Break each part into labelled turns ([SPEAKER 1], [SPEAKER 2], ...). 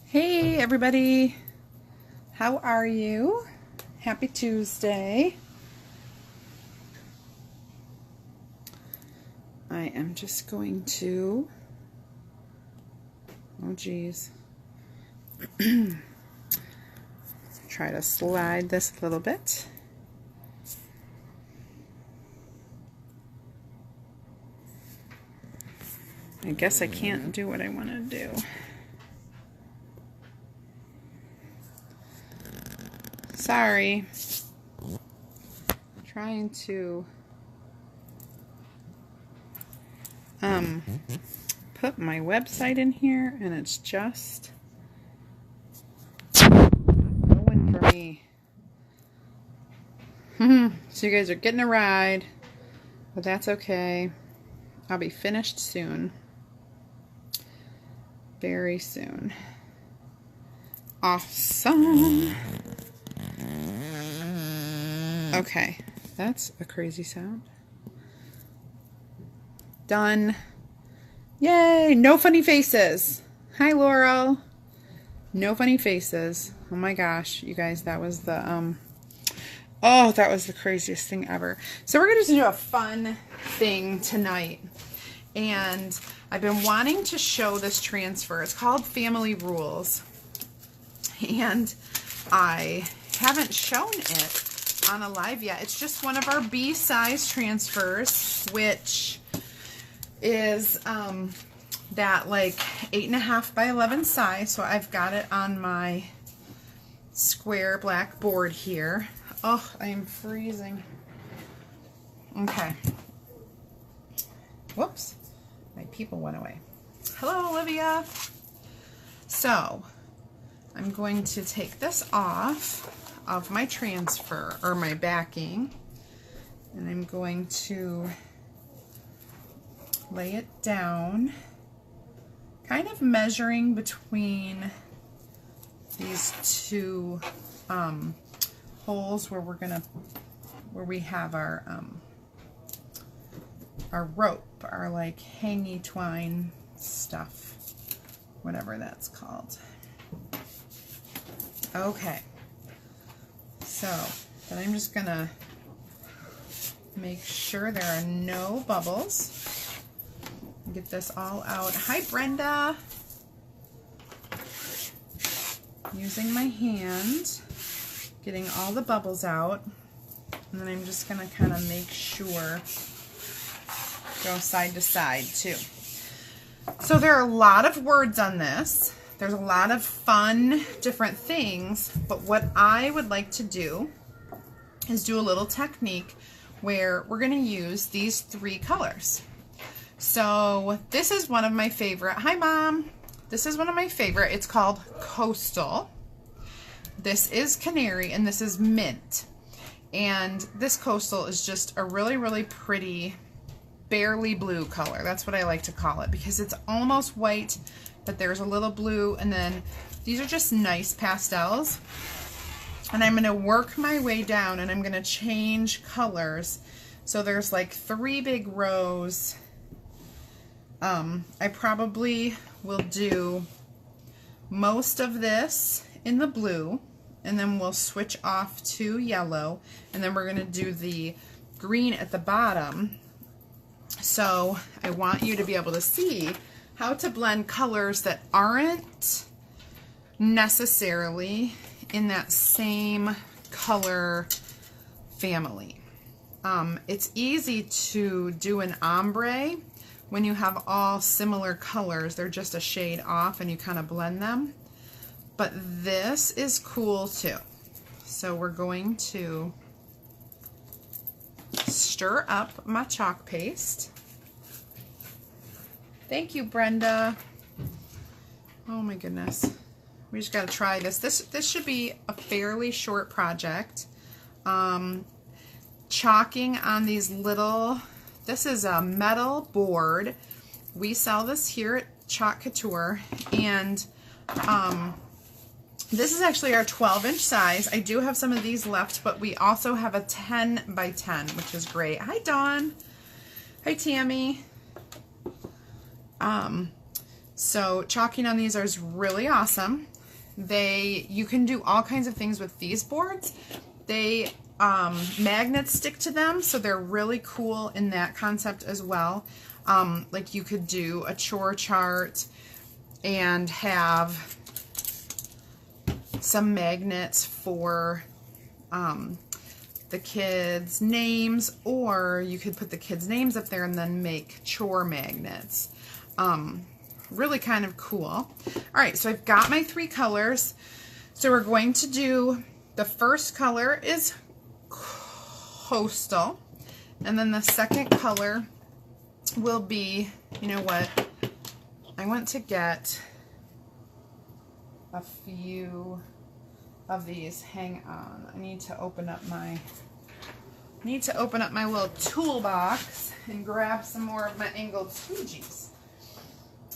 [SPEAKER 1] Hey everybody, how are you? Happy Tuesday. I am just going to, oh geez, try to slide this a little bit. I guess I can't do what I want to do. Sorry. I'm trying to put my website in here and it's just going for me. So you guys are getting a ride, but that's okay. I'll be finished soon. Very soon. Awesome. Okay, that's a crazy sound. Done. Yay, no funny faces. Hi, Laurel. No funny faces. Oh my gosh, you guys, that was the, oh, that was the craziest thing ever. So we're going to do a fun thing tonight. And I've been wanting to show this transfer. It's called Family Rules. And I haven't shown it on a live yet. It's just one of our B-size transfers, which is that like 8.5 by 11 size. So I've got it on my square black board here. Oh, I am freezing. Okay. Whoops. My people went away. Hello, Olivia. So I'm going to take this off of my transfer, or my backing, and I'm going to lay it down, kind of measuring between these two holes where we have our rope, our like hangy twine stuff, whatever that's called. Okay, so then I'm just gonna make sure there are no bubbles. Get this all out. Hi, Brenda. Using my hand, getting all the bubbles out, and then I'm just gonna kind of make sure, go side to side too. So there are a lot of words on this. There's a lot of fun, different things, but what I would like to do is do a little technique where we're going to use these 3 colors. So this is one of my favorite. Hi, Mom. This is one of my favorite. It's called Coastal. This is Canary, and this is Mint. And this Coastal is just a really, really pretty, barely blue color. That's what I like to call it, because it's almost white, but there's a little blue, and then these are just nice pastels. And I'm going to work my way down, and I'm going to change colors. So there's like 3 big rows. I probably will do most of this in the blue, and then we'll switch off to yellow, and then we're going to do the green at the bottom. So I want you to be able to see how to blend colors that aren't necessarily in that same color family. It's easy to do an ombre when you have all similar colors. They're just a shade off and you kind of blend them. But this is cool too. So we're going to stir up my chalk paste. Thank you, Brenda. Oh my goodness. We just got to try this. This should be a fairly short project. Chalking on these little, this is a metal board. We sell this here at Chalk Couture, and this is actually our 12-inch size. I do have some of these left, but we also have a 10 by 10, which is great. Hi, Dawn. Hi, Tammy. So chalking on these is really awesome. You can do all kinds of things with these boards. They magnets stick to them, so they're really cool in that concept as well. Like you could do a chore chart and have some magnets for the kids' names, or you could put the kids' names up there and then make chore magnets. Really kind of cool. All right, so I've got my 3 colors. So we're going to do, the first color is Coastal, and then the second color will be, you know what, I want to get a few of these. Hang on, I need to open up my little toolbox and grab some more of my angled squeegees.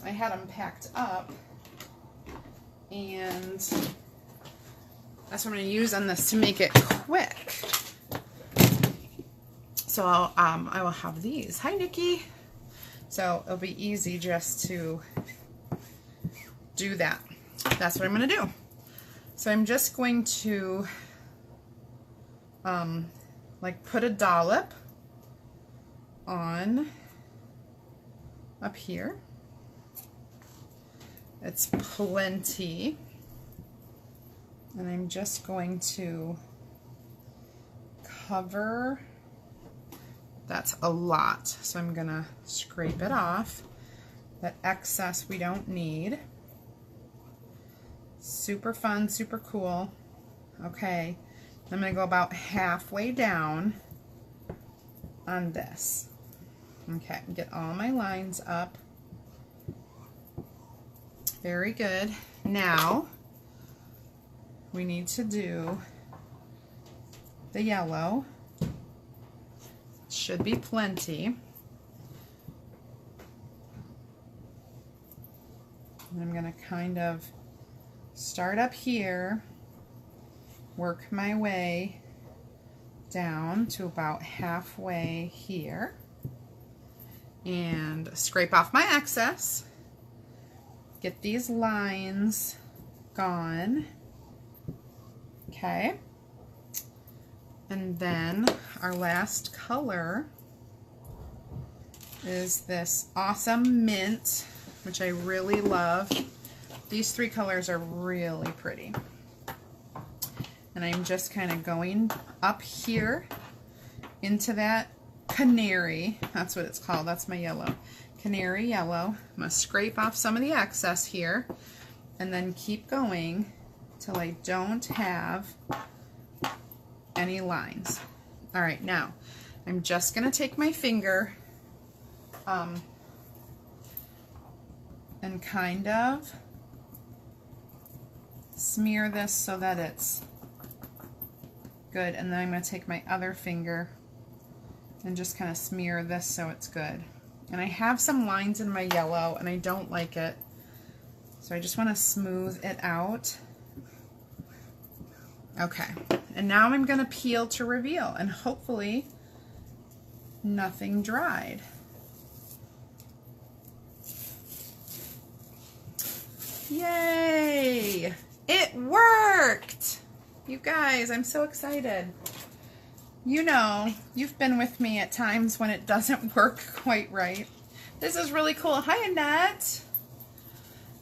[SPEAKER 1] I had them packed up, and that's what I'm going to use on this to make it quick. So I will have these. Hi, Nikki. So it'll be easy just to do that. That's what I'm going to do. So I'm just going to like put a dollop on up here. It's plenty. And I'm just going to cover, that's a lot. So I'm gonna scrape it off. That excess we don't need. Super fun, super cool. Okay, I'm gonna go about halfway down on this. Okay, get all my lines up. Very good. Now we need to do the yellow. Should be plenty. And I'm going to kind of start up here, work my way down to about halfway here, and scrape off my excess. Get these lines gone. Okay. And then our last color is this awesome mint, which I really love. These 3 colors are really pretty. And I'm just kind of going up here into that canary. That's what it's called. That's my yellow. Canary yellow. I'm going to scrape off some of the excess here and then keep going till I don't have any lines. All right, now I'm just going to take my finger and kind of smear this so that it's good, and then I'm going to take my other finger and just kind of smear this so it's good. And I have some lines in my yellow and I don't like it, so I just want to smooth it out. Okay, and now I'm going to peel to reveal, and hopefully nothing dried. Yay! It worked! You guys, I'm so excited. You know, you've been with me at times when it doesn't work quite right. This is really cool. Hi, Annette.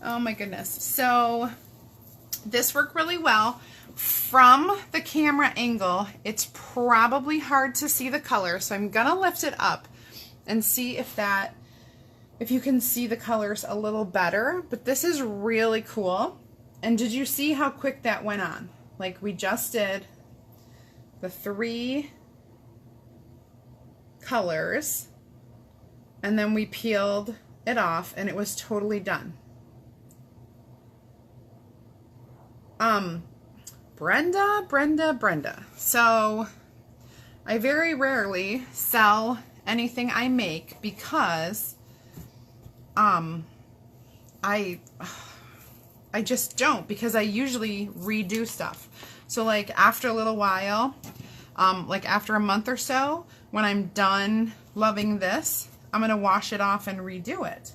[SPEAKER 1] Oh my goodness. So this worked really well. From the camera angle, it's probably hard to see the color, so I'm gonna lift it up and see if you can see the colors a little better. But this is really cool. And did you see how quick that went on? Like, we just did the 3 colors and then we peeled it off and it was totally done. Brenda. So I very rarely sell anything I make because I just don't, because I usually redo stuff. So like after a little while, like after a month or so, when I'm done loving this, I'm going to wash it off and redo it.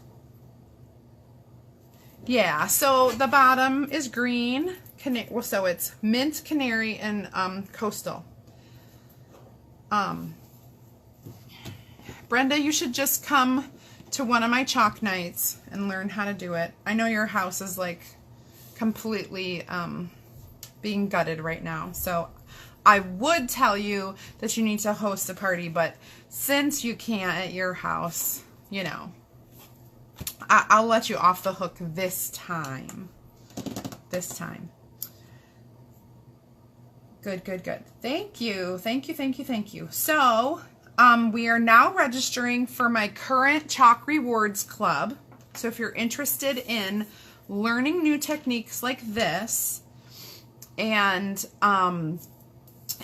[SPEAKER 1] Yeah, so the bottom is green, so it's mint, canary, and coastal. Brenda, you should just come to one of my chalk nights and learn how to do it. I know your house is like completely being gutted right now, so I would tell you that you need to host a party, but since you can't at your house, you know, I'll let you off the hook this time. This time. Good, good, good. Thank you. Thank you, thank you, thank you. So, we are now registering for my current Chalk Rewards Club. So if you're interested in learning new techniques like this and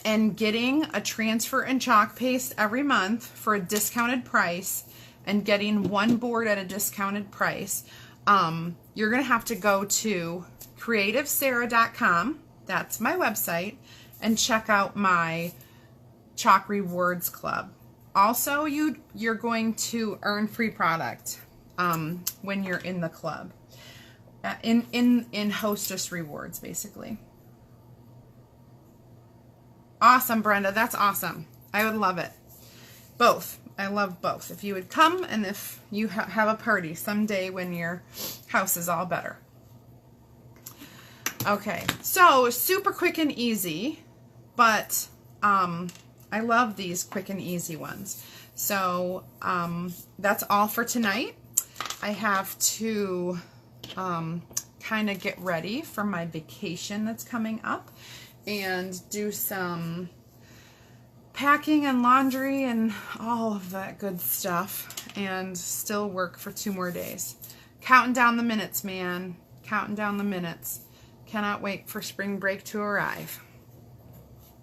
[SPEAKER 1] getting a transfer and chalk paste every month for a discounted price and getting one board at a discounted price, you're going to have to go to creativesarah.com. That's my website, and check out my Chalk Rewards Club. Also, you're going to earn free product when you're in the club, in hostess rewards, basically. Awesome, Brenda. That's awesome. I would love it. Both. I love both. If you would come, and if you have a party someday when your house is all better. Okay, so super quick and easy, but I love these quick and easy ones. So that's all for tonight. I have to kind of get ready for my vacation that's coming up and do some packing and laundry and all of that good stuff, and still work for 2 more days. Counting down the minutes, man. Counting down the minutes. Cannot wait for spring break to arrive.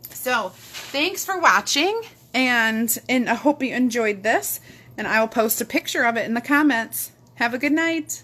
[SPEAKER 1] So, thanks for watching, and I hope you enjoyed this, and I will post a picture of it in the comments. Have a good night.